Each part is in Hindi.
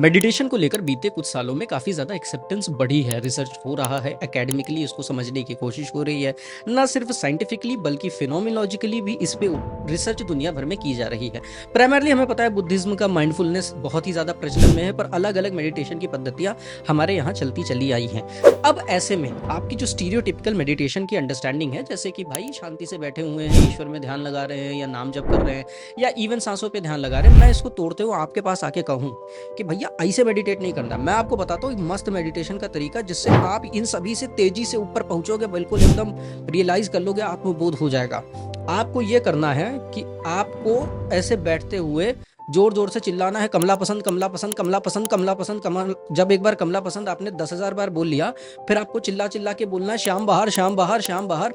मेडिटेशन को लेकर बीते कुछ सालों में काफ़ी ज़्यादा एक्सेप्टेंस बढ़ी है। रिसर्च हो रहा है, एकेडमिकली इसको समझने की कोशिश हो रही है, ना सिर्फ साइंटिफिकली बल्कि फिनोमिनोलॉजिकली भी इस पे रिसर्च दुनिया भर में की जा रही है। प्राइमरली हमें पता है बुद्धिज्म का माइंडफुलनेस बहुत ही ज़्यादा प्रचलन में है, पर अलग अलग मेडिटेशन की पद्धतियाँ हमारे यहाँ चलती चली आई हैं। अब ऐसे में आपकी जो स्टीरियोटिपिकल मेडिटेशन की अंडरस्टैंडिंग है, जैसे कि भाई शांति से बैठे हुए हैं, ईश्वर में ध्यान लगा रहे हैं या नाम जप कर रहे हैं या इवन सांसों पे ध्यान लगा रहे हैं, मैं इसको तोड़ते हुए आपके पास आके कहूँ कि भैया ऐसे मेडिटेट नहीं करना। मैं आपको बताता हूँ मस्त मेडिटेशन का तरीका, जिससे आप इन सभी से तेजी से ऊपर पहुंचोगे, बिल्कुल एकदम रियलाइज कर लोगे, आत्मबोध हो जाएगा। आपको ये करना है कि आपको ऐसे बैठते हुए जोर जोर से चिल्लाना है, कमला पसंद, कमला पसंद, कमला पसंद, कमला पसंद, कमल। जब एक बार कमला पसंद आपने 10,000 बार बोल लिया, फिर आपको चिल्ला चिल्ला के बोलना है श्याम बहार, श्याम बहार, श्याम बहार।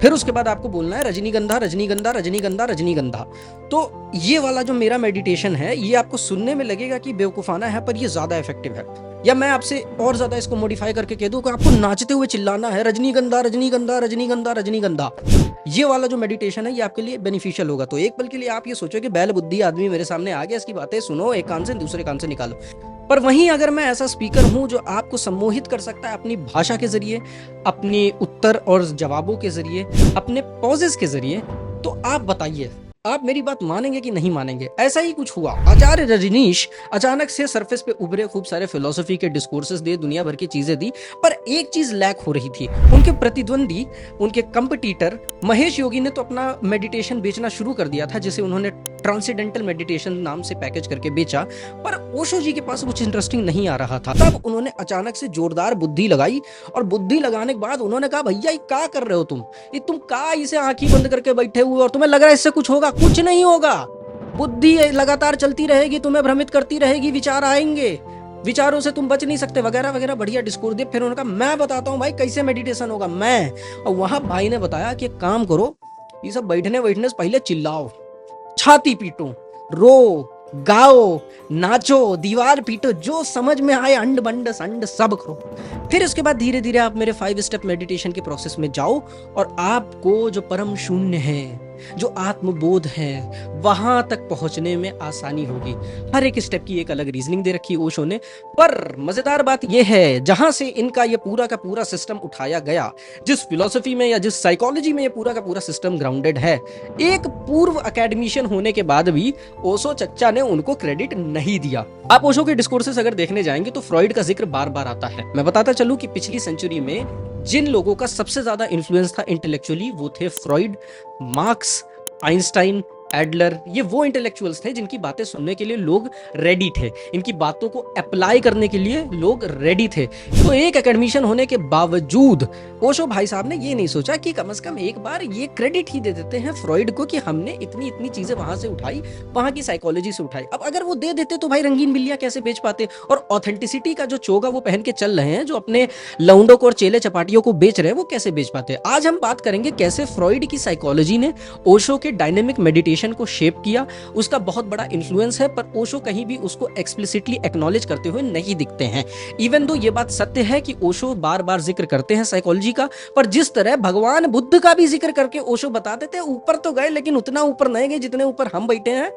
फिर उसके बाद आपको बोलना है रजनीगंधा, रजनीगंधा, रजनीगंधा, रजनीगंधा। तो ये वाला जो मेरा मेडिटेशन है, ये आपको सुनने में लगेगा कि बेवकूफाना है, पर ये ज्यादा इफेक्टिव है। या मैं आपसे और ज्यादा इसको मॉडिफाई करके कह दूं कि आपको नाचते हुए चिल्लाना है रजनीगंधा, रजनीगंधा, रजनीगंधा, रजनीगंधा। ये वाला जो मेडिटेशन है ये आपके लिए बेनिफिशियल होगा। तो एक पल के लिए आप ये सोचो कि बैल बुद्धि आदमी मेरे सामने आ गया, इसकी बातें सुनो, एक कान से दूसरे कान से निकालो। पर वहीं अगर मैं ऐसा स्पीकर हूं जो आपको सम्मोहित कर सकता है अपनी भाषा के जरिए, अपने उत्तर और जवाबों के जरिए, अपने पॉजेस के जरिए, तो आप बताइए आप मेरी बात मानेंगे कि नहीं मानेंगे। ऐसा ही कुछ हुआ। आचार्य रजनीश अचानक से सरफेस पे उभरे, खूब सारे फिलोसफी के डिस्कोर्सेस दिए, दुनिया भर की चीजें दी, पर एक चीज लैक हो रही थी। उनके प्रतिद्वंदी, उनके कंपटीटर महेश योगी ने तो अपना मेडिटेशन बेचना शुरू कर दिया था, जिसे उन्होंने ट्रांसेंडेंटल मेडिटेशन नाम से पैकेज करके बेचा। पर ओशो जी के पास कुछ इंटरेस्टिंग नहीं आ रहा था। तब उन्होंने अचानक से जोरदार बुद्धि लगाई, और बुद्धि लगाने के बाद उन्होंने कहा भैया ये क्या कर रहे हो तुम का इसे आंखें बंद करके बैठे हुए और तुम्हें लग रहा है इससे कुछ होगा? कुछ नहीं होगा। बुद्धि लगातार चलती रहेगी, तुम्हें भ्रमित करती रहेगी, विचार आएंगे, विचारों से तुम बच नहीं सकते, वगैरह वगैरह बढ़िया डिस्कोर्स दिए। फिर उन्होंने कहा मैं बताता हूँ भाई कैसे मेडिटेशन होगा मैं। और वहां भाई ने बताया कि एक काम करो, ये सब बैठने बैठने से पहले चिल्लाओ, छाती पीटो, रो, गाओ, नाचो, दीवार पीटो, जो समझ में आए, अंड बंड संड सब करो। फिर उसके बाद धीरे धीरे आप मेरे 5 स्टेप मेडिटेशन के प्रोसेस में जाओ, और आपको जो परम शून्य है, जो आत्मबोध है, वहां तक पहुंचने में आसानी होगी। हर एक स्टेप की एक अलग रीजनिंग दे रखी है ओशो ने। पर मजेदार बात यह है, जहां से इनका ये पूरा का पूरा सिस्टम उठाया गया, जिस फिलॉसफी में या जिस साइकोलॉजी में ये पूरा का पूरा सिस्टम ग्राउंडेड है, एक पूर्व एकेडमिशियन होने के बाद भी ओशो चच्चा ने उनको क्रेडिट नहीं दिया। आप ओशो के डिस्कोर्सेस अगर देखने जाएंगे तो फ्रॉइड का जिक्र बार बार आता है। मैं बताता चलूं कि पिछली सेंचुरी में जिन लोगों का सबसे ज्यादा इन्फ्लुएंस था इंटेलेक्चुअली, वो थे फ्रॉइड, मार्क्स, आइंस्टाइन, एडलर। ये वो इंटेलेक्चुअल्स थे जिनकी बातें सुनने के लिए लोग रेडी थे, इनकी बातों को अप्लाई करने के लिए लोग रेडी थे। तो एक एकेडमिशियन होने के बावजूद ओशो भाई साहब ने ये नहीं सोचा कि कम से कम एक बार ये क्रेडिट ही दे देते हैं फ्रॉइड को कि हमने इतनी इतनी चीजें वहां से उठाई, वहां की साइकोलॉजी से उठाई। अब अगर वो दे देते तो भाई रंगीन बिल्लियां कैसे बेच पाते? और ऑथेंटिसिटी का जो चोगा वो पहन के चल रहे हैं, जो अपने लौंडों को और चेले चपाटियों को बेच रहे हैं, वो कैसे बेच पाते? आज हम बात करेंगे कैसे फ्रॉइड की साइकोलॉजी ने ओशो के डायनेमिक मेडिटेशन को शेप किया। उसका बहुत बड़ा इन्फ्लुएंस है, पर ओशो कहीं भी उसको एक्सप्लिसिटली एक्नॉलेज करते हुए नहीं दिखते हैं। इवन दो ये बात सत्य है कि ओशो बार बार जिक्र करते हैं साइकोलॉजी का, पर जिस तरह भगवान बुद्ध का भी जिक्र करके ओशो बता देते हैं, ऊपर तो गए लेकिन उतना ऊपर नहीं गए जितने ऊपर हम बैठे हैं,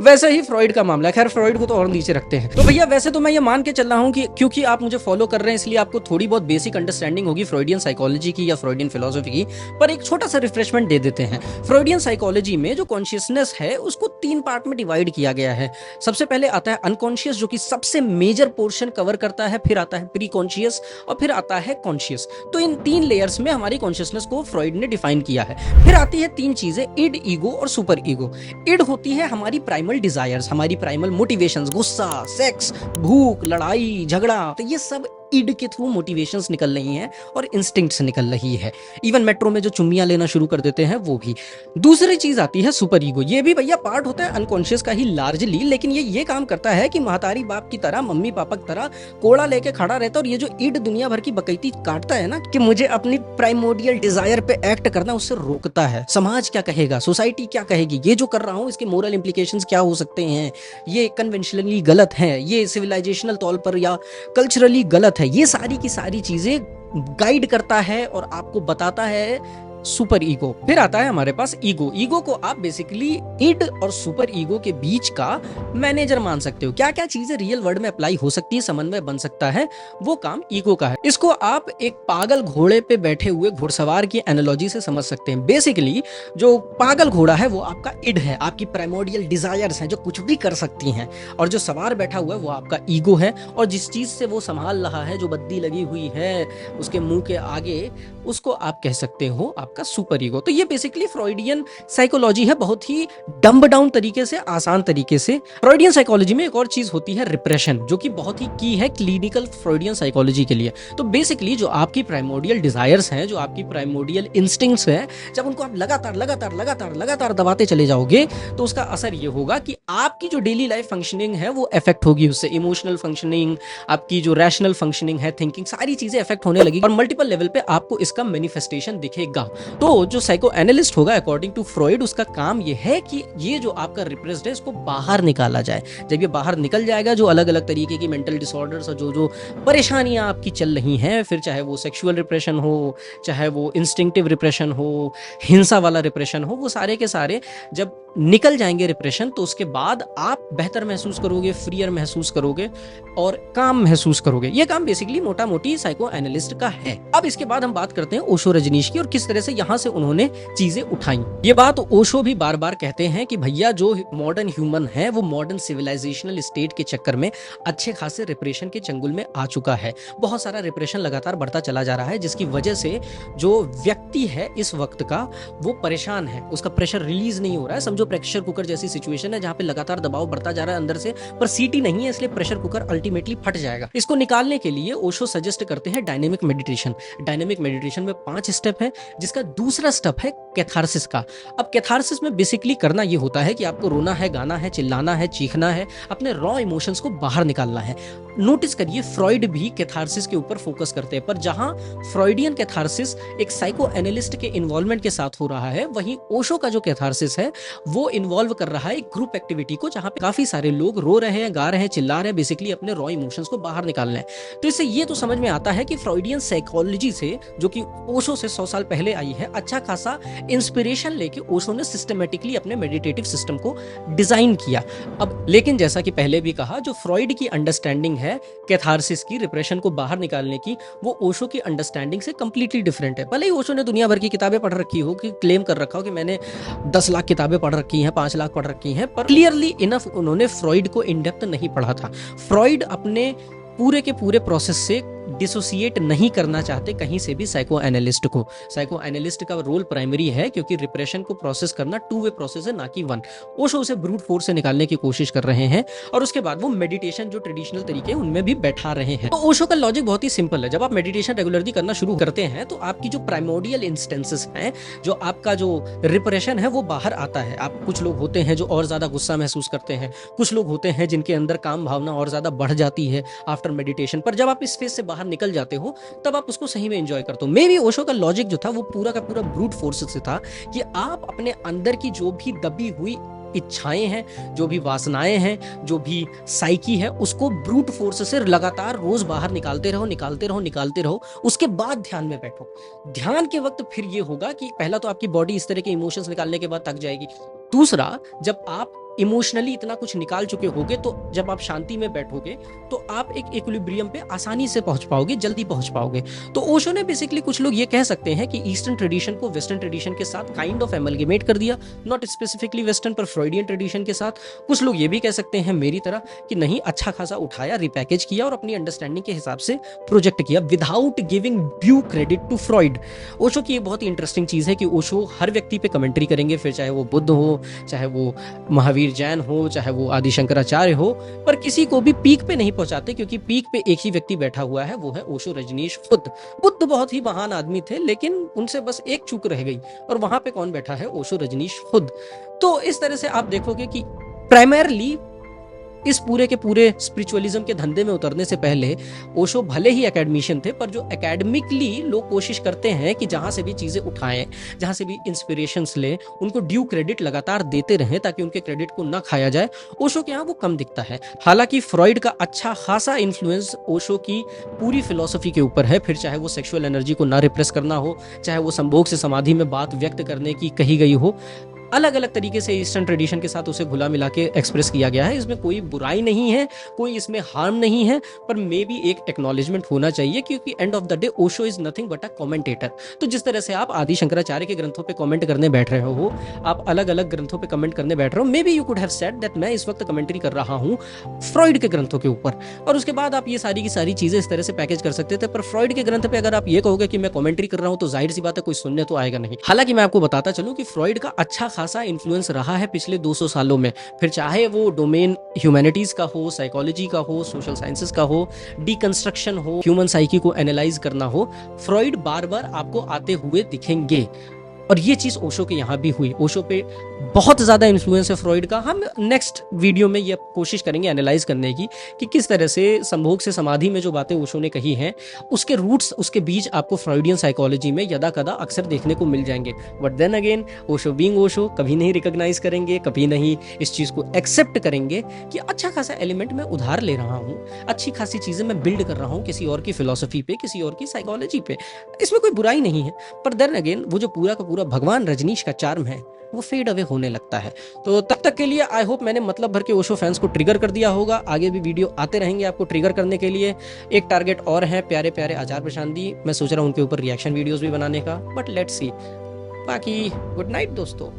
वैसे ही फ्रॉइड का मामला है। खैर फ्रॉइड को तो और नीचे रखते हैं। तो भैया वैसे तो मैं ये मान के चल रहा हूं कि क्योंकि आप मुझे फॉलो कर रहे हैं इसलिए आपको थोड़ी बहुत बेसिक अंडरस्टैंडिंग होगी फ्रॉइडियन साइकोलॉजी की या फ्रॉइडियन फिलोसफी की, पर एक छोटा सा रिफ्रेशमेंट दे देते हैं। फ्रॉइडियन साइकोलॉजी में जो कॉन्शियसनेस है उसको 3 पार्ट में डिवाइड किया गया है। सबसे पहले आता है अनकॉन्शियस, जो कि सबसे मेजर पोर्शन कवर करता है, फिर आता है प्री कॉन्शियस, और फिर आता है कॉन्शियस। तो इन 3 लेयर्स में हमारी कॉन्शियसनेस को फ्रॉइड ने डिफाइन किया है। फिर आती है 3 चीजें, इड, ईगो और सुपर ईगो। इड होती है हमारी प्राइमल डिजायर्स, हमारी प्राइमल मोटिवेशंस, गुस्सा, सेक्स, भूख, लड़ाई, झगड़ा, तो ये सब इड के थ्रू मोटिवेशंस निकल रही हैं और इंस्टिंक्ट्स निकल रही है। इवन मेट्रो में जो चुम्मियां लेना शुरू कर देते हैं वो भी। दूसरी चीज आती है सुपर ईगो। ये भी भैया पार्ट होता है अनकॉन्शियस का ही लार्जली, लेकिन ये काम करता है कि महतारी बाप की तरह, मम्मी पापा की तरह कोड़ा लेके खड़ा रहता है, और ये जो इड दुनिया भर की बकैती काटता है ना कि मुझे अपनी प्राइमोडियल डिजायर पे एक्ट करना, उससे रोकता है। समाज क्या कहेगा, सोसाइटी क्या कहेगी, ये जो कर रहा हूं इसके मोरल इंप्लीकेशंस क्या हो सकते हैं, ये कन्वेंशनली गलत है, ये सिविलाइजेशनल तौर पर या कल्चरली गलत है, ये सारी की सारी चीजें गाइड करता है और आपको बताता है सुपर ईगो। फिर आता है हमारे पास ईगो। ईगो को आप बेसिकली इड और सुपर ईगो के बीच का मैनेजर मान सकते हो। क्या क्या चीजें रियल वर्ल्ड में अप्लाई हो सकती है, समन्वय बन सकता है, वो काम ईगो का है। इसको आप एक पागल घोड़े पे बैठे हुए घुड़सवार की एनालॉजी से समझ सकते हैं। बेसिकली जो पागल घोड़ा है वो आपका इड है, आपकी प्राइमोडियल डिजायर्स हैं जो कुछ भी कर सकती हैं, और जो सवार बैठा हुआ है वो आपका ईगो है, और जिस चीज से वो संभाल रहा है, जो बत्ती लगी हुई है उसके मुंह के आगे, उसको आप कह सकते हो आपका सुपर ईगो। तो ये बेसिकली फ्रॉइडियन साइकोलॉजी है, बहुत ही डम्ब डाउन तरीके से, आसान तरीके से। फ्रॉइडियन साइकोलॉजी में एक और चीज होती है रिप्रेशन, जो कि बहुत ही की है क्लिनिकल फ्रॉइडियन साइकोलॉजी के लिए। तो बेसिकली जो आपकी प्राइमोडियल डिजायर्स हैं, जो आपकी प्राइमोडियल इंस्टिंक्ट्स हैं, जब उनको आप लगातार लगातार लगातार लगातार दबाते चले जाओगे तो उसका असर ये होगा कि आपकी जो डेली लाइफ फंक्शनिंग है वो इफेक्ट होगी उससे। इमोशनल फंक्शनिंग, आपकी जो रैशनल फंक्शनिंग है, थिंकिंग, सारी चीजें इफेक्ट होने लगेगी और मल्टीपल लेवल पे आपको इसका मैनिफेस्टेशन दिखेगा। तो जो साइको एनालिस्ट होगा अकॉर्डिंग टू फ्रॉइड, उसका काम ये है कि ये जो आपका रिप्रेस्ड है इसको बाहर निकाला जाए। जब ये बाहर निकल जाएगा, जो अलग अलग तरीके की मेंटल डिसऑर्डर्स और जो जो परेशानियां आपकी चल रही हैं, फिर चाहे वो सेक्सुअल रिप्रेशन हो, चाहे वो इंस्टिंक्टिव रिप्रेशन हो, हिंसा वाला रिप्रेशन हो, वो सारे के सारे जब निकल जाएंगे रिप्रेशन, तो उसके बाद आप बेहतर महसूस करोगे, फ्रीयर महसूस करोगे और काम महसूस करोगे। ये काम बेसिकली मोटा मोटी साइको एनालिस्ट का है। अब इसके बाद हम बात करते हैं ओशो रजनीश की और किस तरह से यहां से उन्होंने चीजें उठाई। ये बात ओशो भी बार बार कहते हैं कि भैया जो मॉडर्न ह्यूमन है वो मॉडर्न सिविलाइजेशनल स्टेट के चक्कर में अच्छे खासे रिप्रेशन के चंगुल में आ चुका है। बहुत सारा रिप्रेशन लगातार बढ़ता चला जा रहा है, जिसकी वजह से जो व्यक्ति है इस वक्त का वो परेशान है, उसका प्रेशर रिलीज नहीं हो रहा है। समझो प्रेशर कुकर जैसी सिचुएशन है जहां पे लगातार दबाव बढ़ता जा रहा है अंदर से, पर सीटी नहीं है, इसलिए प्रेशर कुकर अल्टीमेटली फट जाएगा। इसको निकालने के लिए ओशो सजेस्ट करते हैं डायनेमिक मेडिटेशन। डायनेमिक मेडिटेशन में 5 स्टेप है, जिसका दूसरा स्टेप है कैथारसिस का। अब कैथारसिस में बेसिकली करना ये होता है कि आपको रोना है, गाना है, चिल्लाना है, चीखना है, अपने रॉ इमोशंस को बाहर निकालना है। नोटिस करिए फ्रॉइड भी कैथारसिस के ऊपर फोकस करते हैं, पर जहां फ्रॉइडियन कैथारसिस एक साइको एनालिस्ट के इन्वॉल्वमेंट के साथ हो रहा है, वहीं ओशो का जो कैथारसिस है वो इन्वॉल्व कर रहा है एक ग्रुप एक्टिविटी को, जहां पे काफी सारे लोग रो रहे हैं, गा रहे हैं, चिल्ला रहे हैं, बेसिकली अपने रॉ इमोशंस को बाहर निकालना है। तो इससे ये तो समझ में आता है कि फ्रॉइडियन साइकोलॉजी से, जो कि ओशो से 100 साल पहले आई है, अच्छा खासा इंस्पिरेशन लेके ओशो ने सिस्टमेटिकली अपने मेडिटेटिव सिस्टम को डिजाइन किया। अब लेकिन जैसा कि पहले भी कहा, जो फ्रॉइड की अंडरस्टैंडिंग है कैथारसिस की, रिप्रेशन को बाहर निकालने की, वो ओशो की अंडरस्टैंडिंग से कंप्लीटली डिफरेंट है। भले ही ओशो ने दुनिया भर की किताबें पढ़ रखी हो, कि क्लेम कर रखा हो कि मैंने 10 लाख किताबें पढ़ रखी हैं, 5 लाख पढ़ रखी हैं, पर क्लियरली इनफ उन्होंने फ्रॉइड को इन डेप्थ नहीं पढ़ा था। फ्रॉइड अपने पूरे के पूरे प्रोसेस से डिसोसिएट नहीं करना चाहते कहीं से भी साइको एनालिस्ट को। साइको एनालिस्ट का रोल प्राइमरी है, क्योंकि रिप्रेशन को प्रोसेस करना 2 वे प्रोसेस है, ना कि 1। ओशो उसे ब्रूट फोर्स से निकालने की कोशिश कर रहे हैं, और उसके बाद वो मेडिटेशन जो ट्रेडिशनल तरीके हैं उनमें भी बैठा रहे हैं। तो ओशो का लॉजिक बहुत ही सिंपल है। जब आप मेडिटेशन रेगुलरली करना शुरू करते हैं तो आपकी जो प्राइमोडियल इंस्टेंसेस हैं, जो आपका जो रिप्रेशन है वो बाहर आता है। आप कुछ लोग होते हैं जो और ज्यादा गुस्सा महसूस करते हैं, कुछ लोग होते हैं जिनके अंदर काम भावना और ज्यादा बढ़ जाती है आफ्टर मेडिटेशन। पर जब आप इस फेज से बाहर निकल जाते हो तब आप उसको सही में एंजॉय करते हो। मे बी ओशो का लॉजिक जो था वो पूरा का पूरा ब्रूट फोर्स से था, कि आप अपने अंदर की जो भी दबी हुई इच्छाएं हैं, जो भी वासनाएं हैं, जो भी साइकी है, उसको ब्रूट फोर्स से लगातार रोज बाहर निकालते रहो, निकालते रहो, निकालते रहो। उसके बाद ध्यान में बैठो। ध्यान के वक्त फिर ये होगा कि पहला तो आपकी बॉडी इस तरह के इमोशंस निकालने के बाद थक जाएगी। दूसरा, जब आप इमोशनली इतना कुछ निकाल चुके होगे, तो जब आप शांति में बैठोगे तो आप एक इक्विलिब्रियम पे आसानी से पहुंच पाओगे, जल्दी पहुंच पाओगे। तो ओशो ने बेसिकली, कुछ लोग ये कह सकते हैं कि ईस्टर्न ट्रेडिशन को वेस्टर्न ट्रेडिशन के साथ काइंड ऑफ एमलगेमेट कर दिया, नॉट स्पेसिफिकली वेस्टर्न पर फ्रॉइडियन ट्रेडिशन के साथ। कुछ लोग ये भी कह सकते हैं मेरी तरह कि नहीं, अच्छा खासा उठाया, रिपैकेज किया और अपनी अंडरस्टैंडिंग के हिसाब से प्रोजेक्ट किया, without giving due credit to Freud. Osho की एक बहुत ही इंटरेस्टिंग चीज है कि ओशो हर व्यक्ति पे कमेंट्री करेंगे, फिर चाहे वो बुद्ध हो, चाहे वो महावीर जैन हो, चाहे वो आदि शंकराचार्य हो, पर किसी को भी पीक पे नहीं पहुंचाते, क्योंकि पीक पे एक ही व्यक्ति बैठा हुआ है, वो है ओशो रजनीश खुद। बुद्ध बहुत ही महान आदमी थे, लेकिन उनसे बस एक चूक रह गई, और वहां पे कौन बैठा है? ओशो रजनीश खुद। तो इस तरह से आप देखोगे कि प्राइमरली इस पूरे के पूरे स्पिरिचुअलिज्म के धंधे में उतरने से पहले ओशो भले ही एकेडमिशियन थे, पर जो एकेडमिकली लोग कोशिश करते हैं कि जहां से भी चीजें उठाएं, जहां से भी इंस्पिरेशंस लें, उनको ड्यू क्रेडिट लगातार देते रहें ताकि उनके क्रेडिट को ना खाया जाए, ओशो के यहाँ वो कम दिखता है। हालांकि फ्रॉइड का अच्छा खासा इन्फ्लुएंस ओशो की पूरी फिलॉसफी के ऊपर है, फिर चाहे वो सेक्सुअल एनर्जी को ना रिप्रेस करना हो, चाहे वो संभोग से समाधि में बात व्यक्त करने की कही गई हो, अलग अलग तरीके से ईस्टर्न ट्रेडिशन के साथ उसे घुला मिला के एक्सप्रेस किया गया है। इसमें कोई बुराई नहीं है, कोई इसमें हार्म नहीं है, पर मे बी एक एक्नॉलेजमेंट होना चाहिए, क्योंकि end of the day Osho is nothing but a commentator. तो जिस तरह से आप आदि शंकराचार्य के ग्रंथों पे कमेंट करने बैठ रहे हो, आप अलग अलग ग्रंथों पे कमेंट करने बैठ रहे हो, may be you could have said that मैं इस वक्त कमेंट्री कर रहा हूँ फ्रॉइड के ग्रंथों के ऊपर, और उसके बाद आप ये सारी की सारी चीजें इस तरह से पैकेज कर सकते थे। पर फ्रॉइड के ग्रंथ पे अगर आप ये कहोगे कि मैं कमेंट्री कर रहा हूँ, तो जाहिर सी बात है कोई सुनने तो आएगा नहीं। हालांकि मैं आपको बताता चलूं कि फ्रॉइड का अच्छा खासा इन्फ्लुएंस रहा है पिछले 200 सालों में, फिर चाहे वो डोमेन ह्यूमैनिटीज का हो, साइकोलॉजी का हो, सोशल साइंसेस का हो, डीकंस्ट्रक्शन हो, ह्यूमन साइकी को एनालाइज करना हो, फ्रॉइड बार बार आपको आते हुए दिखेंगे। और ये चीज ओशो के यहाँ भी हुई। ओशो पे बहुत ज्यादा इन्फ्लुएंस है फ्रॉइड का। हम नेक्स्ट वीडियो में ये कोशिश करेंगे एनालाइज करने की कि किस तरह से संभोग से समाधि में जो बातें ओशो ने कही हैं, उसके रूट्स, उसके बीज आपको फ्रॉइडियन साइकोलॉजी में यदा कदा अक्सर देखने को मिल जाएंगे। But then again Osho being Osho कभी नहीं रिकॉग्नाइज करेंगे, कभी नहीं इस चीज को एक्सेप्ट करेंगे कि अच्छा खासा एलिमेंट मैं उधार ले रहा हूँ, अच्छी खासी चीजें मैं बिल्ड कर रहा हूँ किसी और की फिलोसफी पे, किसी और की साइकोलॉजी पे। इसमें कोई बुराई नहीं है, पर देन अगेन वो जो पूरा का पूरा भगवान रजनीश का चार्म है वो फेड अवे होने लगता है। तो तब तक के लिए आई होप मैंने मतलब भर के ओशो फैंस को ट्रिगर कर दिया होगा। आगे भी वीडियो आते रहेंगे आपको ट्रिगर करने के लिए। एक टारगेट और है, प्यारे प्यारे आचार प्रशांत दी, मैं सोच रहा हूँ उनके ऊपर रिएक्शन वीडियोस भी बनाने का, बट लेट्स सी। बाकी गुड नाइट दोस्तों।